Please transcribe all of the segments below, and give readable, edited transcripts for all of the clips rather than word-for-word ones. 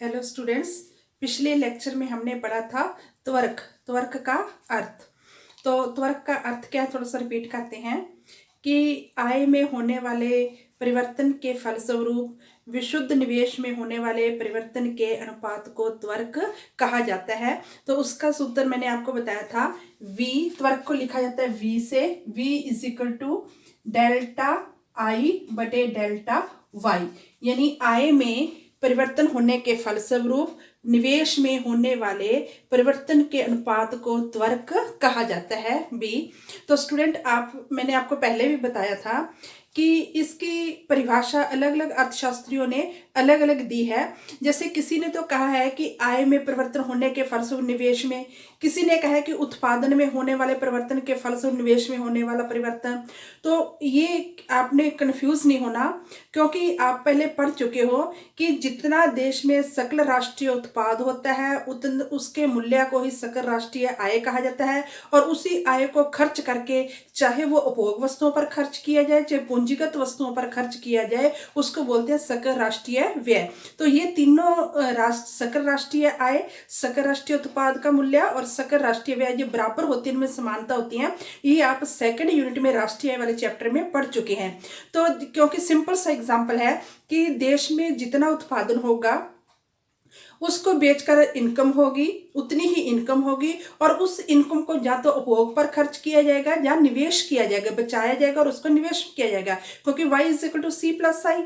Hello students. पिछले lecture में हमने पढ़ा था त्वरक त्वरक का अर्थ। तो त्वरक का अर्थ क्या है, थोड़ा सा रिपीट करते हैं कि आय में होने वाले परिवर्तन के फलस्वरूप विशुद्ध निवेश में होने वाले परिवर्तन के अनुपात को त्वरक कहा जाता है। तो उसका सूत्र मैंने आपको बताया था, v त्वरक को लिखा जाता है v से, v is equal to delta I बटे डेल्टा वाई, यानी आय में परिवर्तन होने के फलस्वरूप निवेश में होने वाले परिवर्तन के अनुपात को त्वरक कहा जाता है बी। तो स्टूडेंट, मैंने आपको पहले भी बताया था कि इसकी परिभाषा अलग अलग अर्थशास्त्रियों ने अलग अलग दी है। जैसे किसी ने तो कहा है कि आय में परिवर्तन होने के फलस्वरूप निवेश में, किसी ने कहा है कि उत्पादन में होने वाले परिवर्तन के फलस्वरूप निवेश में होने वाला परिवर्तन। तो ये आपने कंफ्यूज नहीं होना, क्योंकि आप पहले पढ़ चुके हो कि जितना देश में सकल राष्ट्रीय उत्पाद होता है उतन उसके मूल्य को ही सकल राष्ट्रीय आय कहा जाता है। और उसी आय को खर्च करके, चाहे वो उपभोग वस्तुओं पर खर्च किया जाए चाहे पूंजीगत वस्तुओं पर खर्च किया जाए, उसको बोलते हैं सकल राष्ट्रीय व्यय। तो ये तीनों सकल राष्ट्रीय आय, सकल राष्ट्रीय उत्पाद का मूल्य और सकल राष्ट्रीय व्यय जो बराबर होते हैं, इनमें समानता होती है। ये आप सेकंड यूनिट में राष्ट्रीय आय वाले चैप्टर में पढ़ चुके हैं। तो क्योंकि सिंपल सा एग्जांपल है कि देश में जितना उत्पादन होगा उसको बेचकर इनकम होगी, उतनी ही इनकम होगी, और उस इनकम को या तो उपभोग पर खर्च किया जाएगा या निवेश किया जाएगा, बचाया जाएगा और उसको निवेश किया जाएगा। क्योंकि y is equal to C plus I,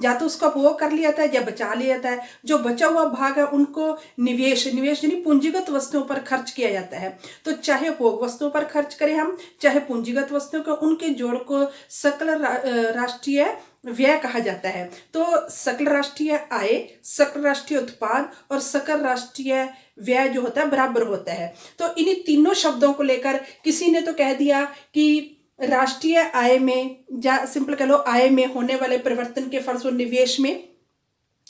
या तो उसका उपभोग कर लिया जाता है या बचा लिया जाता है। जो बचा हुआ भाग है उनको निवेश यानी पूंजीगत वस्तुओं पर खर्च किया जाता है। तो चाहे उपभोग वस्तुओं पर खर्च करें हम, चाहे पूंजीगत वस्तुओं को, उनके जोड़ को सकल राष्ट्रीय व्यय कहा जाता है। तो सकल राष्ट्रीय आय, सकल राष्ट्रीय उत्पाद और सकल राष्ट्रीय व्यय जो होता है बराबर होता है। तो इन्हीं तीनों शब्दों को लेकर किसी ने तो कह दिया कि राष्ट्रीय आय में, या सिंपल कह लो आय में होने वाले परिवर्तन के फलस्वरूप निवेश में,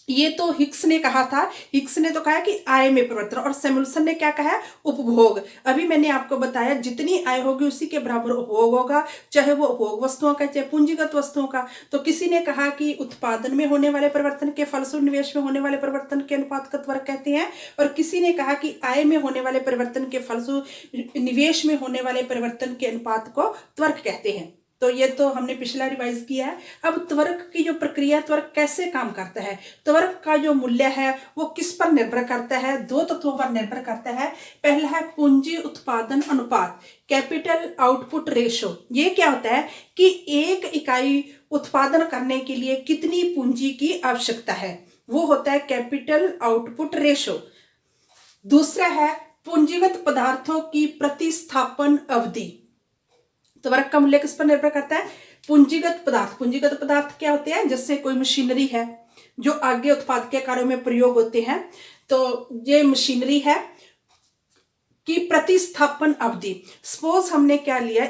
ये तो हिक्स ने कहा था। हिक्स ने तो कहा कि आय में परिवर्तन, और सैमुअल्सन ने क्या कहा, उपभोग। अभी मैंने आपको बताया जितनी आय होगी उसी के बराबर उपभोग होगा, चाहे वो उपभोग वस्तुओं का चाहे पूंजीगत वस्तुओं का। तो किसी ने कहा कि उत्पादन में होने वाले परिवर्तन के फलस्वरूप निवेश में होने वाले परिवर्तन के अनुपात का त्वरक कहते हैं, और किसी ने कहा कि आय में होने वाले परिवर्तन के फलस्वरूप निवेश में होने वाले परिवर्तन के अनुपात को त्वरक कहते हैं। तो ये तो हमने पिछला रिवाइज किया है। अब त्वरक की जो प्रक्रिया, त्वरक कैसे काम करता है, त्वरक का जो मूल्य है वो किस पर निर्भर करता है, दो तत्वों पर निर्भर करता है। पहला है पूंजी उत्पादन अनुपात, कैपिटल आउटपुट रेशो। ये क्या होता है कि एक इकाई उत्पादन करने के लिए कितनी पूंजी की आवश्यकता है, वो होता है कैपिटल आउटपुट रेशो। दूसरा है पूंजीगत पदार्थों की प्रतिस्थापन अवधि। त्वरक का मूल्य किस पर निर्भर करता है, पूंजीगत पदार्थ। पूंजीगत पदार्थ क्या होते हैं, जैसे कोई मशीनरी है जो आगे उत्पाद के कार्यों में प्रयोग होते हैं। तो ये मशीनरी है कि प्रतिस्थापन अवधि। सपोज हमने क्या लिया,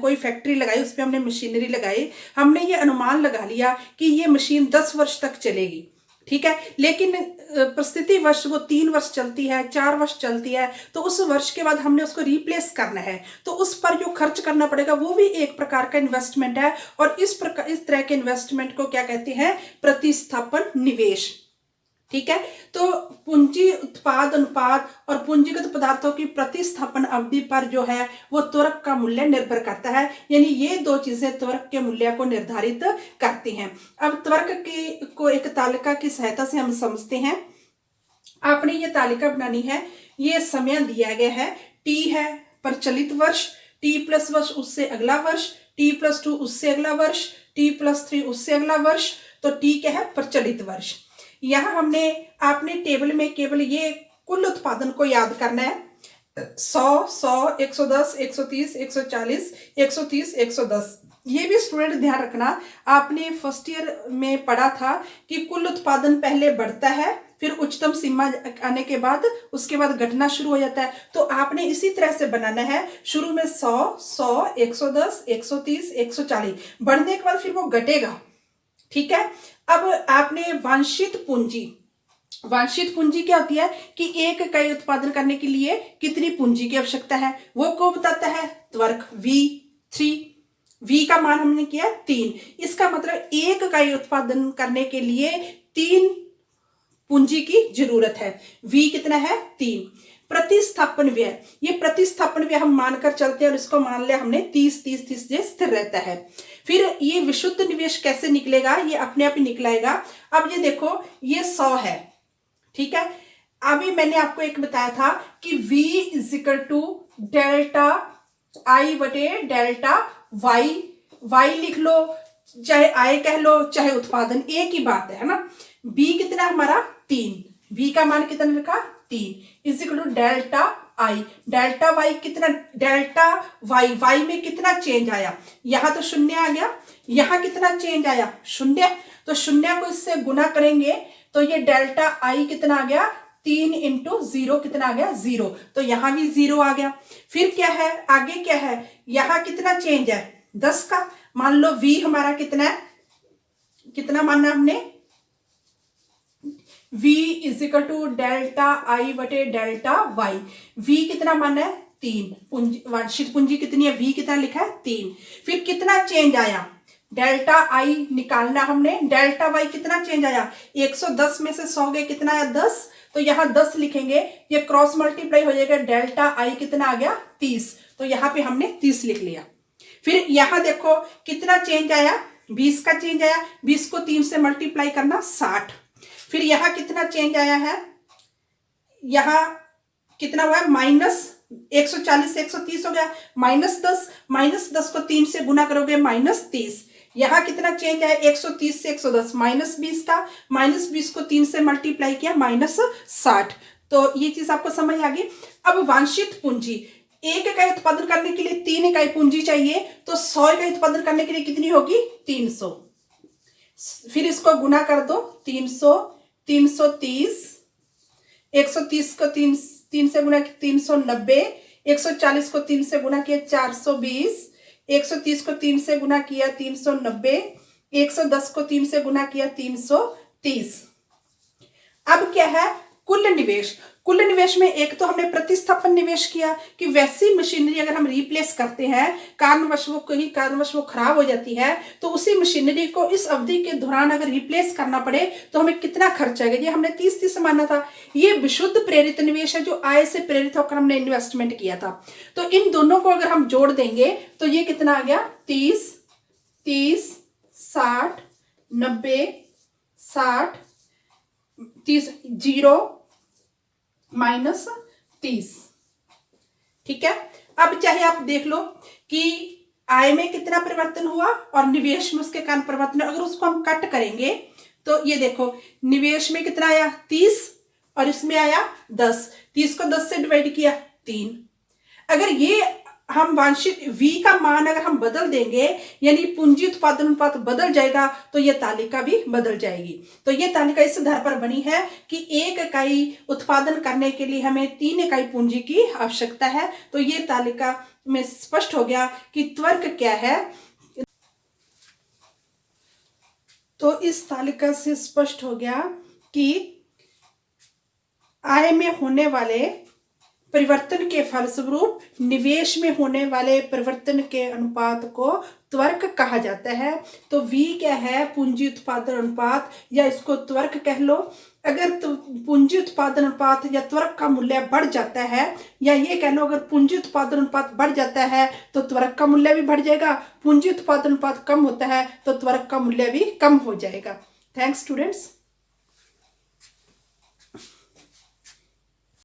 कोई फैक्ट्री लगाई, उस पर हमने मशीनरी लगाई, हमने ये अनुमान लगा लिया कि ये मशीन 10 वर्ष तक चलेगी, ठीक है। लेकिन परिस्थिति वर्ष वो 3 वर्ष चलती है, 4 वर्ष चलती है, तो उस वर्ष के बाद हमने उसको रिप्लेस करना है, तो उस पर जो खर्च करना पड़ेगा वो भी एक प्रकार का इन्वेस्टमेंट है। और इस तरह के इन्वेस्टमेंट को क्या कहते हैं, प्रतिस्थापन निवेश, ठीक है। तो पूंजी उत्पाद अनुपात और पूंजीगत पदार्थों की प्रतिस्थापन अवधि पर जो है वो त्वरक का मूल्य निर्भर करता है, यानी ये दो चीजें त्वरक के मूल्य को निर्धारित करती हैं। अब त्वरक को एक तालिका की सहायता से हम समझते हैं। आपने ये तालिका बनानी है, ये समय दिया गया है, टी है प्रचलित वर्ष, टी प्लस वर्ष उससे अगला वर्ष, टी प्लस 2 उससे अगला वर्ष, टी प्लस 3 उससे अगला वर्ष। तो टी क्या है, प्रचलित वर्ष। यहां आपने टेबल में केवल ये कुल उत्पादन को याद करना है, 100, 110, 130, 140, 130, 110। ये भी स्टूडेंट ध्यान रखना, आपने फर्स्ट ईयर में पढ़ा था कि कुल उत्पादन पहले बढ़ता है, फिर उच्चतम सीमा आने के बाद उसके बाद घटना शुरू हो जाता है। तो आपने इसी तरह से बनाना है, शुरू में 100, 110, 130, 140, बढ़ने के बाद फिर वो घटेगा, ठीक है। अब आपने वांछित पूंजी क्या होती है कि एक इकाई उत्पादन करने के लिए कितनी पूंजी की आवश्यकता है, वो को बताता है त्वरक V3। V का मान हमने किया 3, इसका मतलब एक इकाई उत्पादन करने के लिए 3 पूंजी की जरूरत है। V कितना है 3। प्रतिस्थापन व्यय, ये प्रतिस्थापन व्यय हम मानकर चलते हैं और इसको मान लिया हमने 30 जो स्थिर रहता है। फिर ये विशुद्ध निवेश कैसे निकलेगा, ये अपने आप ही निकलाएगा। अब ये देखो ये 100 है, ठीक है। अभी मैंने आपको एक बताया था कि V equal to delta I बटे डेल्टा Y, Y लिख लो चाहे I कह लो चाहे उत्पादन, एक ही बात है ना। B कितना हमारा 3, V का मान कितना लिखा 3 equal to delta I, delta Y कितना, डेल्टा Y में कितना चेंज आया, यहाँ तो शून्य आ गया, यहाँ कितना चेंज आया शून्य, तो शून्य को इससे गुना करेंगे तो ये डेल्टा I कितना आ गया 3 इंटू 0 कितना आ गया 0, तो यहाँ भी 0 आ गया। फिर क्या है आगे क्या है, यहाँ कितना चेंज है 10 का, मान लो V हमारा कितना है, कितना मानना हमने V equal to delta I बटे डेल्टा Y, V कितना मानना है 3, पूंजी वार्षिक पूंजी कितनी है V कितना लिखा है 3। फिर कितना चेंज आया, डेल्टा I निकालना हमने, डेल्टा Y कितना चेंज आया, 110 में से 100 गए कितना आया 10, तो यहाँ 10 लिखेंगे, ये क्रॉस मल्टीप्लाई हो जाएगा, डेल्टा I कितना आ गया 30, तो यहाँ पे हमने 30 लिख लिया। फिर यहाँ देखो कितना चेंज आया, 20 का चेंज आया, 20 को 3 से मल्टीप्लाई करना 60। फिर यहाँ कितना चेंज आया है, यहाँ कितना हुआ है माइनस 140 से 130 हो गया, -10 को 3 से गुना करोगे -30। यहाँ कितना चेंज आया 130 से 110, -20 का, -20 को 3 से मल्टीप्लाई किया -60। तो ये चीज आपको समझ आ गई। अब वांछित पूंजी, 1 इकाई उत्पादन करने के लिए 3 इकाई पूंजी चाहिए, तो 100 इकाई उत्पादन करने के लिए कितनी होगी 300। फिर इसको गुना कर दो, 300 330, 130 को 3 से गुना किया 390, 140 को 3 से गुना किया 420, 130 को 3 से गुना किया 390, 110 को 3 से गुना किया 330। अब क्या है कुल निवेश, कुल निवेश में एक तो हमने प्रतिस्थापन निवेश किया कि वैसी मशीनरी अगर हम रिप्लेस करते हैं, कारणवश वो कहीं कारणवश वो खराब हो जाती है, तो उसी मशीनरी को इस अवधि के दौरान अगर रिप्लेस करना पड़े तो हमें कितना खर्च आएगा, ये हमने 30 माना था। ये विशुद्ध प्रेरित निवेश है जो आय से प्रेरित होकर हमने इन्वेस्टमेंट किया था। तो इन दोनों को अगर हम जोड़ देंगे तो ये कितना आ गया 30 30 60 90 60 30 0 -30, ठीक है। अब चाहे आप देख लो कि आय में कितना परिवर्तन हुआ और निवेश में उसके कारण परिवर्तन, अगर उसको हम कट करेंगे तो ये देखो निवेश में कितना आया 30 और इसमें आया 10, 30 को 10 से डिवाइड किया 3। अगर ये हम वांछित V का मान अगर हम बदल देंगे यानी पूंजी उत्पादन अनुपात बदल जाएगा तो ये तालिका भी बदल जाएगी। तो ये तालिका इस आधार पर बनी है कि 1 इकाई उत्पादन करने के लिए हमें 3 इकाई पूंजी की आवश्यकता है। तो ये तालिका में स्पष्ट हो गया कि त्वरक क्या है। तो इस तालिका से स्पष्ट हो गया कि आय में होने वाले परिवर्तन के फलस्वरूप निवेश में होने वाले परिवर्तन के अनुपात को त्वरक कहा जाता है। तो V क्या है पूंजी उत्पादन अनुपात या इसको त्वरक कह लो। अगर पूंजी उत्पादन अनुपात या त्वरक का मूल्य बढ़ जाता है, या ये कह लो अगर पूंजी उत्पादन अनुपात बढ़ जाता है तो त्वरक का मूल्य भी बढ़ जाएगा, पूंजी उत्पादन अनुपात कम होता है तो त्वरक का मूल्य भी कम हो जाएगा। Thanks students.